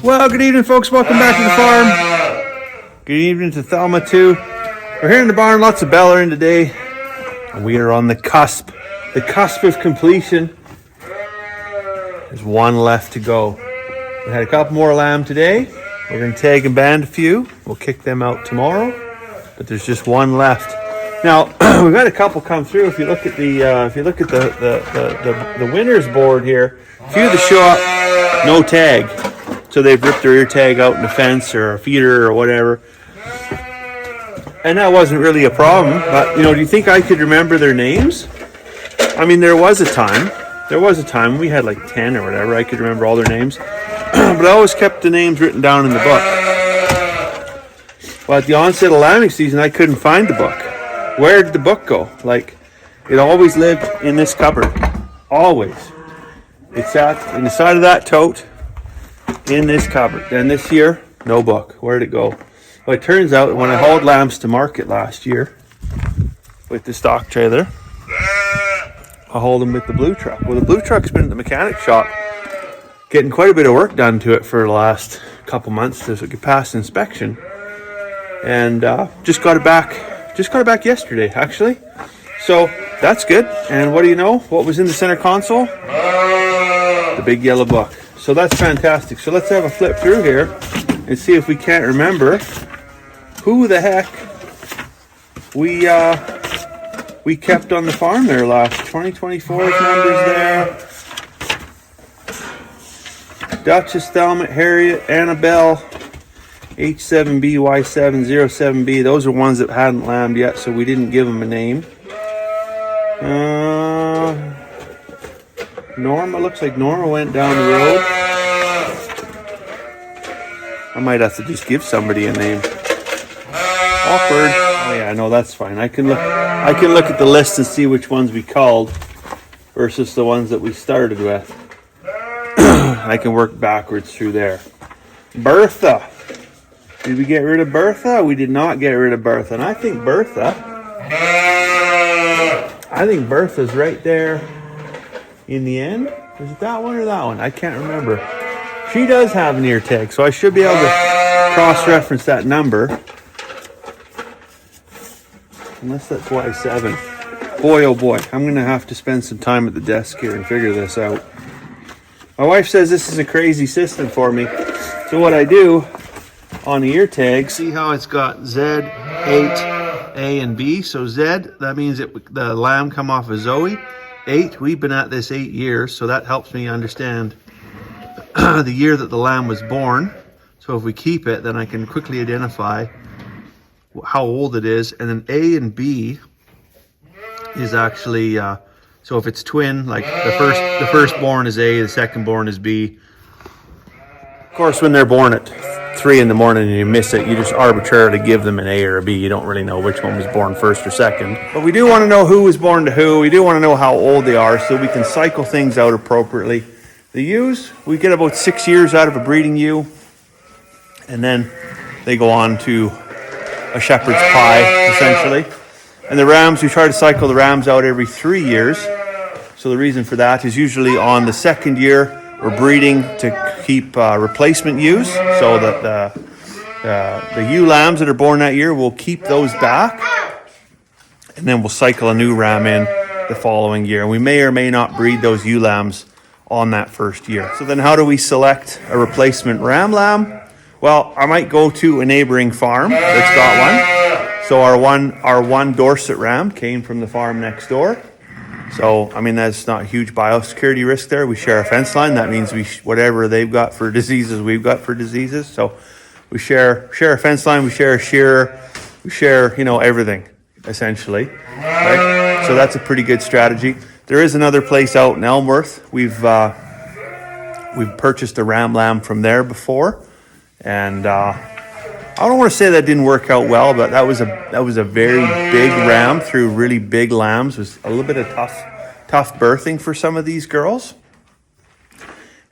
Well, good evening, folks. Welcome back to the farm. Good evening to Thelma, too. We're here in the barn. Lots of Bella in today. And we are on the cusp of completion. There's one left to go. We had a couple more lamb today. We're going to tag and band a few. We'll kick them out tomorrow. But there's just one left. Now, we've had a couple come through. If you look at the winner's board here, a few of the show up, no tag. So they've ripped their ear tag out in the fence or a feeder or whatever. And that wasn't really a problem. But, do you think I could remember their names? I mean, there was a time we had like 10 or whatever. I could remember all their names. But I always kept the names written down in the book. Well, at the onset of lambing season, I couldn't find the book. Where did the book go? Like, it always lived in this cupboard. Always. It sat in the side of that tote in this cupboard. And this year, no book. Where'd it go? Well, it turns out when I hauled lambs to market last year with the stock trailer, I hauled them with the blue truck. Well, the blue truck's been at the mechanic shop getting quite a bit of work done to it for the last couple months so it could pass inspection. And just got it back yesterday, actually. So that's good. And what do you know? What was in the center console? The big yellow book. So that's fantastic. So let's have a flip through here and see if we can't remember who the heck we kept on the farm there last. 2024's numbers there. Duchess, Thelma, Harriet, Annabelle, H7B, Y7, 07B. Those are ones that hadn't lambed yet, so we didn't give them a name. Norma, looks like Norma went down the road. I might have to just give somebody a name. Awkward. Oh yeah, no, that's fine. I can look at the list and see which ones we called versus the ones that we started with. I can work backwards through there. Bertha. Did we get rid of Bertha? We did not get rid of Bertha. And I think Bertha's right there in the end. Is it that one or that one? I can't remember. She does have an ear tag, so I should be able to cross-reference that number. Unless that's Y7. Boy, oh boy, I'm going to have to spend some time at the desk here and figure this out. My wife says this is a crazy system for me. So what I do on the ear tag, see how it's got Z, 8, A, and B. So Z, that means the lamb come off of Zoe. 8, we've been at this 8 years, so that helps me understand the year that the lamb was born. So if we keep it, then I can quickly identify how old it is. And then A and B is actually, so if it's twin, like the firstborn is A, the secondborn is B. Of course, when they're born at 3 in the morning and you miss it, you just arbitrarily give them an A or a B. You don't really know which one was born first or second. But we do want to know who was born to who. We do want to know how old they are so we can cycle things out appropriately. The ewes, we get about 6 years out of a breeding ewe. And then they go on to a shepherd's pie, essentially. And the rams, we try to cycle the rams out every 3 years. So the reason for that is usually on the second year, we're breeding to keep replacement ewes, so that the ewe lambs that are born that year, we'll keep those back, and then we'll cycle a new ram in the following year. And we may or may not breed those ewe lambs on that first year. So then how do we select a replacement ram lamb? Well, I might go to a neighboring farm that's got one. So our one Dorset ram came from the farm next door. So, I mean, that's not a huge biosecurity risk there. We share a fence line. That means whatever they've got for diseases, we've got for diseases. So we share a fence line, we share a shearer, we share, everything, essentially. Right? So that's a pretty good strategy. There is another place out in Elmworth. We've purchased a ram lamb from there before. And I don't want to say that didn't work out well, but that was a very big ram through really big lambs. It was a little bit of tough birthing for some of these girls.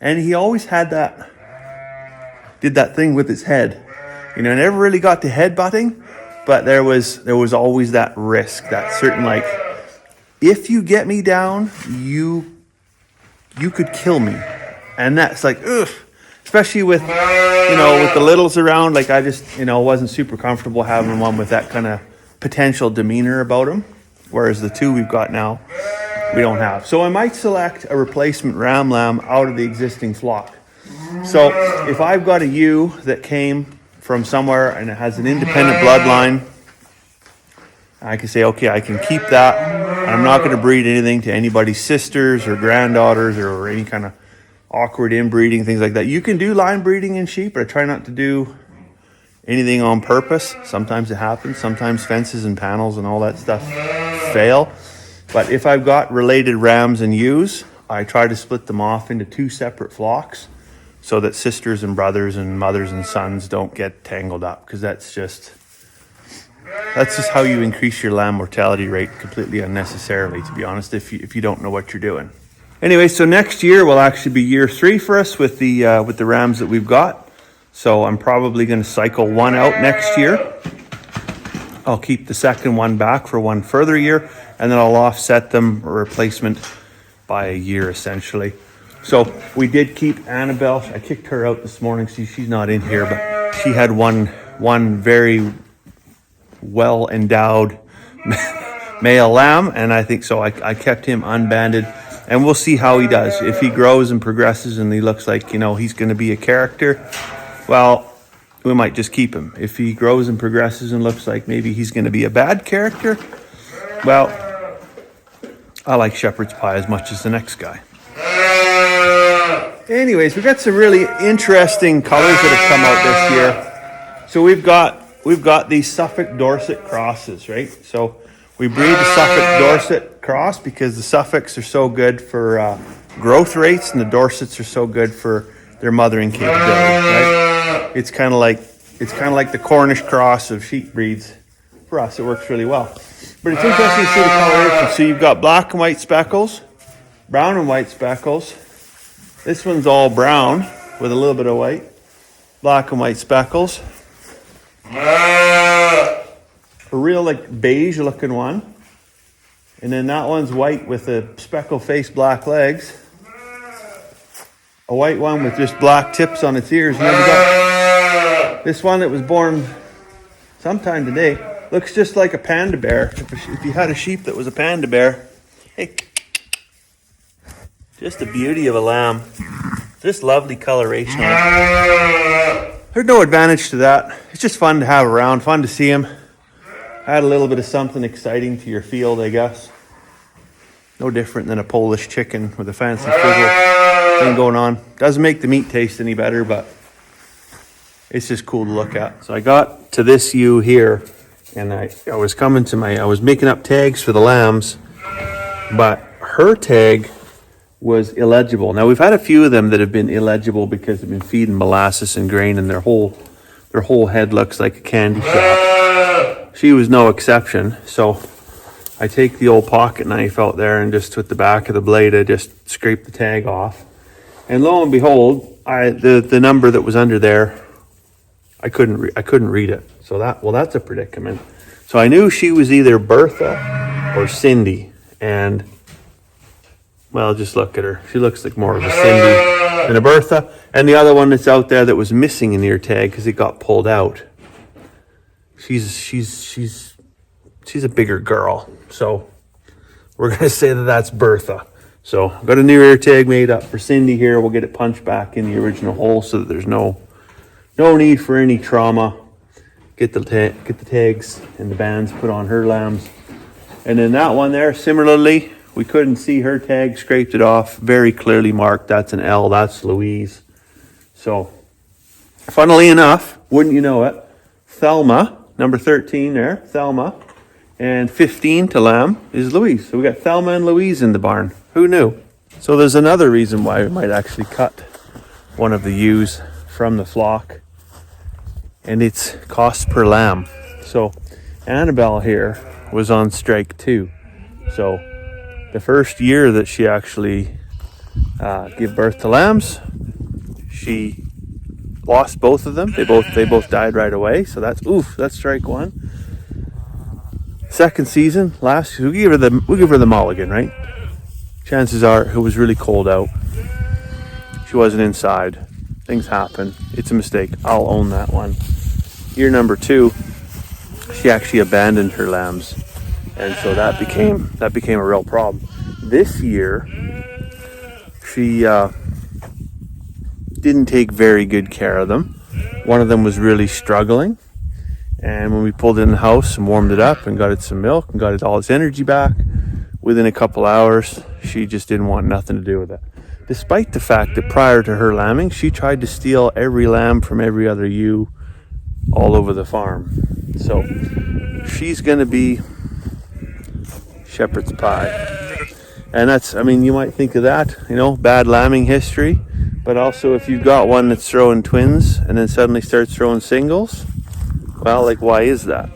And he always did that thing with his head. Never really got to headbutting, but there was always that risk, that certain if you get me down, you could kill me. And that's like, ugh. especially with, with the littles around. Like I just, wasn't super comfortable having one with that kind of potential demeanor about him. Whereas the two we've got now, we don't have. So I might select a replacement ram lamb out of the existing flock. So if I've got a ewe that came from somewhere and it has an independent bloodline, I can say, okay, I can keep that. And I'm not going to breed anything to anybody's sisters or granddaughters or any kind of awkward inbreeding, things like that. You can do line breeding in sheep, but I try not to do anything on purpose. Sometimes it happens. Sometimes fences and panels and all that stuff fail. But if I've got related rams and ewes, I try to split them off into 2 separate flocks so that sisters and brothers and mothers and sons don't get tangled up, because that's just how you increase your lamb mortality rate completely unnecessarily, to be honest, if you don't know what you're doing. Anyway, so next year will actually be year 3 for us with the rams that we've got. So I'm probably going to cycle one out next year. I'll keep the second one back for one further year, and then I'll offset them, a replacement, by a year essentially. So we did keep Annabelle. I kicked her out this morning. She's not in here, but she had one very well endowed male lamb, and I think so. I kept him unbanded, and we'll see how he does. If he grows and progresses and he looks like he's going to be a character, well, we might just keep him. If he grows and progresses and looks like maybe he's going to be a bad character, well, I like shepherd's pie as much as the next guy. Anyways, we've got some really interesting colors that have come out this year. So we've got these Suffolk Dorset crosses, right? So we breed the Suffolk Dorset cross because the Suffolks are so good for growth rates, and the Dorsets are so good for their mothering capability, right? It's kind of like the Cornish cross of sheep breeds. For us, it works really well. But it's interesting to see the coloration. So you've got black and white speckles, brown and white speckles. This one's all brown with a little bit of white. Black and white speckles. A real beige looking one. And then that one's white with a speckle face black legs. A white one with just black tips on its ears. And then we got this one that was born sometime today. Looks just like a panda bear. If you had a sheep that was a panda bear. Hey. Just the beauty of a lamb. Just lovely coloration on it. There's no advantage to that. It's just fun to have around, fun to see them. Add a little bit of something exciting to your field, I guess. No different than a Polish chicken with a fancy frizzle thing going on. Doesn't make the meat taste any better, but it's just cool to look at. So I got to this ewe here, and I was making up tags for the lambs, but her tag was illegible. Now we've had a few of them that have been illegible because they've been feeding molasses and grain, and their whole head looks like a candy shop. She was no exception. So I take the old pocket knife out there, and just with the back of the blade, I just scrape the tag off. And lo and behold, the number that was under there, I couldn't read it. So that's a predicament. So I knew she was either Bertha or Cindy, and well, just look at her. She looks like more of a Cindy than a Bertha. And the other one that's out there that was missing in the ear tag because it got pulled out. She's a bigger girl. So we're going to say that's Bertha. So I've got a new ear tag made up for Cindy here. We'll get it punched back in the original hole so that there's no need for any trauma. Get the tags and the bands put on her lambs. And then that one there, similarly, we couldn't see her tag, scraped it off, very clearly marked. That's an L, that's Louise. So, funnily enough, wouldn't you know it, Thelma, number 13 there, Thelma, and 15 to lamb is Louise. So we got Thelma and Louise in the barn. Who knew? So there's another reason why we might actually cut one of the ewes from the flock, and it's cost per lamb. So Annabelle here was on strike too. So the first year that she actually gave birth to lambs, she lost both of them. They both died right away. So that's strike one. Second season, we give her the mulligan, right? Chances are it was really cold out. She wasn't inside. Things happen. It's a mistake. I'll own that one. Year number 2, she actually abandoned her lambs, and so that became a real problem. This year, she didn't take very good care of them. One of them was really struggling, and when we pulled it in the house and warmed it up and got it some milk and got it all its energy back, within a couple hours, she just didn't want nothing to do with it. Despite the fact that prior to her lambing, she tried to steal every lamb from every other ewe all over the farm. So she's going to be shepherd's pie. And that's, I mean, you might think of that, bad lambing history. But also if you've got one that's throwing twins and then suddenly starts throwing singles, well, like, why is that?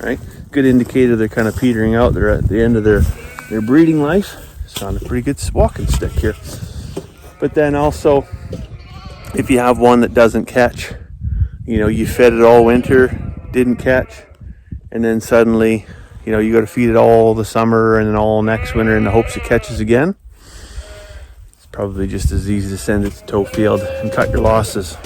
Right? Good indicator they're kind of petering out. They're at the end of their breeding life. It's on a pretty good walking stick here. But then also, if you have one that doesn't catch, you fed it all winter, didn't catch, and then suddenly, you got to feed it all the summer and then all next winter in the hopes it catches again. It's probably just as easy to send it to toe field and cut your losses.